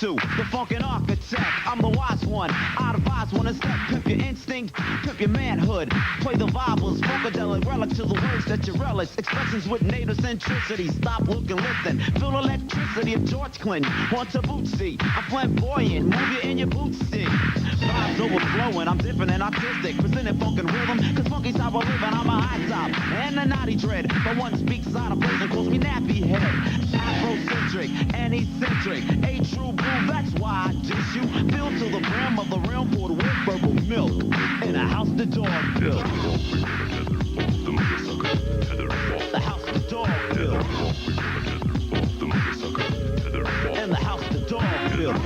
to the funkin' architect. I'm the wise one. I advise one to step. Pimp your instinct, pimp your manhood. Play the vibes, funkadelic relic to the words that you relish. Expressions with native centricity. Stop, look, and listen. Feel electricity of George Clinton. Want to Bootsy. I'm flamboyant. Move you in your bootsy. Vibes overflowing. I'm different and artistic. Presenting funkin' rhythm. Cause funky's how I live and I'm a high top. And a naughty dread. But one speaks out of place and calls me nappy head. Afrocentric and eccentric. A true blue, that's why I dish you. Filled to the brim of the realm poured with purple milk. In a house the dog built. The house the dog built. And the house the dog built.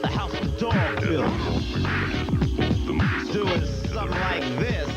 The house the dog built. Doing something like this.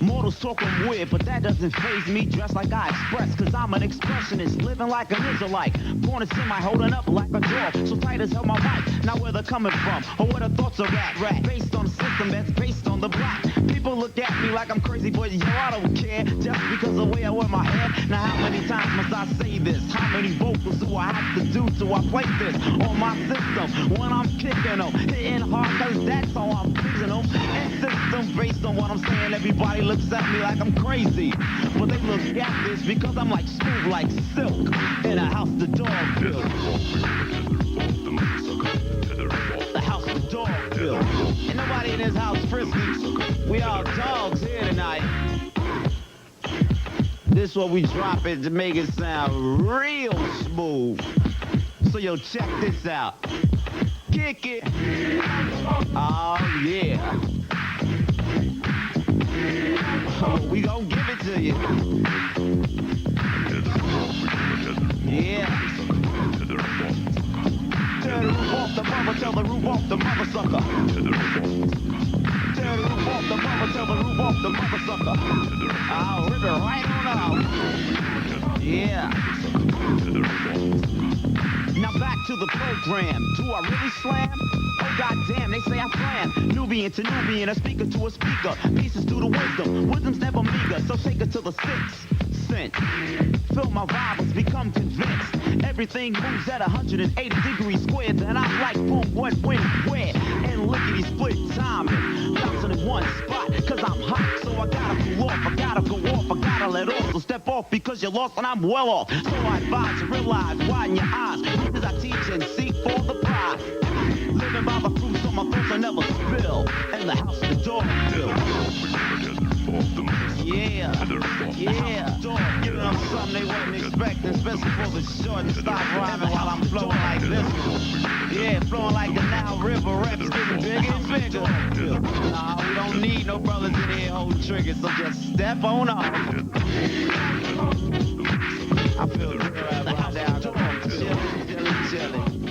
Mortals talk I'm weird, but that doesn't faze me. Dressed like I express, cause I'm an expressionist. Living like an Israelite. Born a semi, holding up like a dog. So tight as hell my mic. Now where they're coming from, or where the thoughts are at. Rap based on a system that's based on the block. People look at me like I'm crazy, but yo, I don't care. Just because of the way I wear my hair. Now how many times must I say this? How many vocals do I have to do till I play this on my system? When I'm kicking them, hitting hard, cause that's how I'm pleasing them. And system based on what I'm saying, everybody looks at me like I'm crazy. But they look at this because I'm like smooth like silk. In a house the dog built. The house the dog built. Ain't nobody in this house frisky. We all dogs here tonight. This what we drop it to make it sound real smooth. So yo, check this out. Kick it. Oh yeah. Oh, we gon' give it to you. Yeah. Tear the roof off the mother, tell the roof off the mother sucker. Tear the roof off the mother, tell the roof off the mother sucker. I'll rip it right on out. Yeah. Now back to the program. Do I really slam? Oh goddamn, they say I flam. Nubian to Nubian, a speaker to a speaker. Pieces to the wisdom. Wisdom's never meager, so take it to the 6th sense. Feel my rivals, become convinced. Everything moves at 180 degrees squared. And I like boom, what, when, where. And lickety split timing. Bouncing in one spot, cause I'm hot. So I gotta cool off, I gotta go off, I gotta let off. So step off because you're lost and I'm well off. So I advise you realize, widen your eyes. Because I teach and seek for the prize. Living by the fruits so my thoughts I never spill. In the house the dog built. Yeah, yeah. Giving them something they wasn't expecting, especially for the short and stop rhyming while I'm flowing like this. Yeah, flowing like the Nile River, raps getting bigger and bigger. Nah, we don't need no brothers in here holding triggers, so just step on up. I feel good right now, come on, chillin'.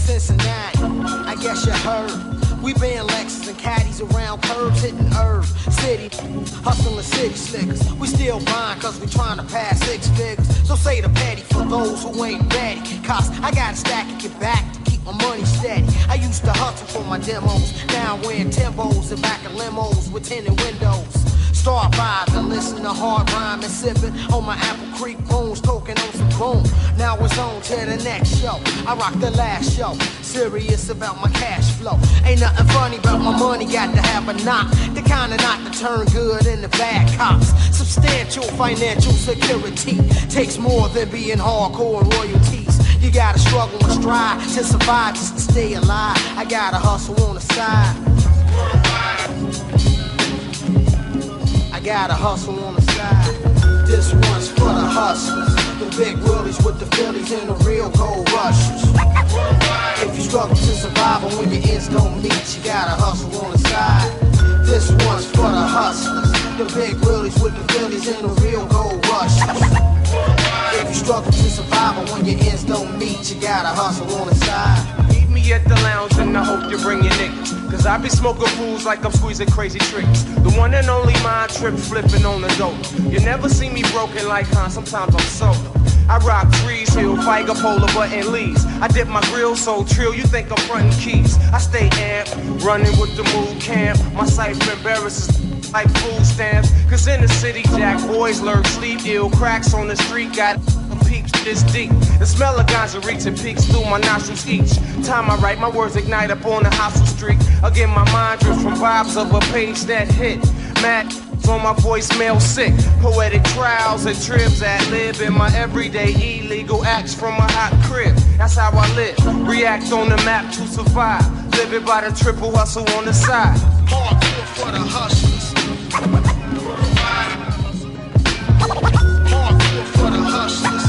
Cincinnati, I guess you heard. We been Lexus and caddies around curbs, hitting Herb City, hustling city slickers. We still blind cause we trying to pass 6 figures. So say the petty for those who ain't ready. Cause I got a stack and get back to keep my money steady. I used to hustle for my demos. Now I'm wearing Timbos and back of limos with tinted windows. Star vibes and listen to hard rhyme and sipping on my Apple Creek bones, talking on some boom. Now it's on to the next show. I rock the last show, serious about my cash flow. Ain't nothing funny about my money, got to have a knock. The kind of knot to turn good in the bad cops. Substantial financial security takes more than being hardcore and royalties. You gotta struggle and strive to survive just to stay alive. I gotta hustle on the side. I gotta hustle on the side. This one's for the hustlers, the big willies with the Phillies and the real gold rushers. If you struggle to survive and when your ends don't meet, you gotta hustle on the side. This one's for the hustlers, the big willies with the Phillies and the real gold rushers. If you struggle to survive and when your ends don't meet, you gotta hustle on the side. Meet me at the lounge and I hope you bring your niggas. Cause I be smoking fools like I'm squeezing crazy tricks. The one and only mind trip flipping on the dope. You never see me broken like Han, sometimes I'm solo. I rock trees, hill, Figer, Polar, button leaves. I dip my grill so trill, you think I'm frontin' keys. I stay amped, running with the mood camp. My cipher embarrasses like food stamps. Cause in the city, jack boys lurk, sleep ill. Cracks on the street, got peeps this deep. The smell of ganja reaching peaks through my nostrils each time I write, my words ignite up on the hostile streak. Again, my mind drifts from vibes of a page that hit. Mad on my voicemail sick. Poetic trials and trips that live in my everyday illegal acts from a hot crib. That's how I live. React on the map to survive. Living by the triple hustle on the side. Hardcore for the hustlers. Hardcore for the hustlers.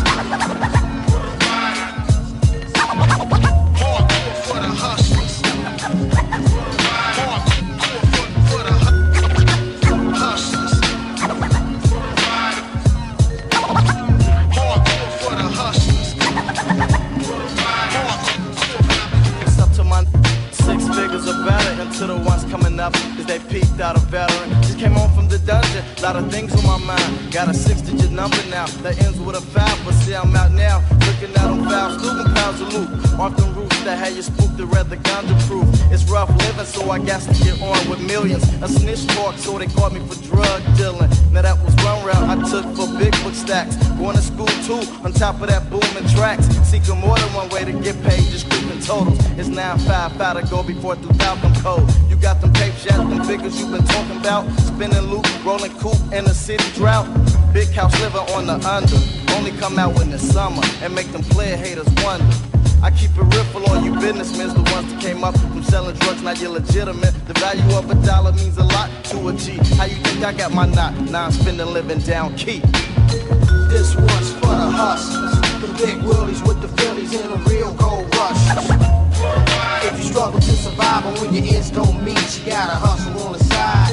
Hardcore for the hustlers. To the ones coming up, cause they peaked out a veteran. Just came home from the dungeon, lot of things on my mind. Got a 6-digit number now, that ends with a 5. But see, I'm out now, looking at them fouls, student pounds of loot. Off them roofs that had you spooked, the red, the ganja proof. It's rough living, so I got to get on with millions. A snitch talk, so they caught me for drug dealing. Now that was one route I took for big book stacks. Going to school too, on top of that booming tracks. Seeking more than one way to get paid, just creeping totals. It's 9-5, to go before 2000 code. You got them tape shots, them figures you been talking about. Spinning loop, rolling coupe in the city drought. Big house living on the under. Only come out in the summer and make them player haters wonder. I keep it real for all you businessmen, the ones that came up from selling drugs, now you're legitimate. The value of $1 means a lot to a G. How you think I got my knot? Now I'm spending living down key. This one's for the hustlers, the big willies with the Phillies and the real gold rushers. If you struggle to survive and when your ends don't meet, you gotta hustle on the side.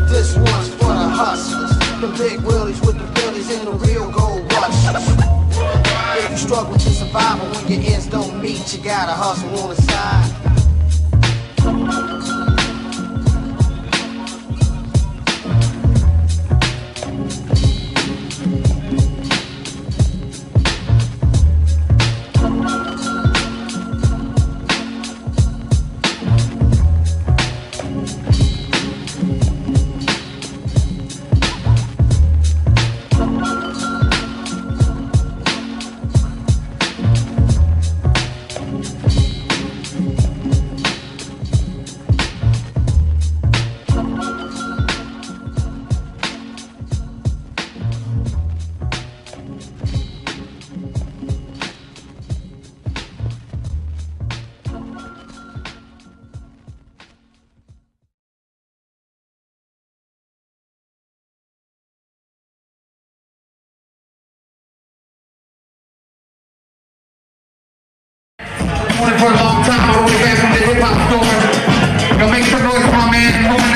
This one's for the hustlers, the big willies with the Phillies and the real gold rushers. If you struggle to survive and when your ends don't meet, you gotta hustle on the side. For a long time, all the way back from the hip hop store. Yo, make some noise for my man, Minoti.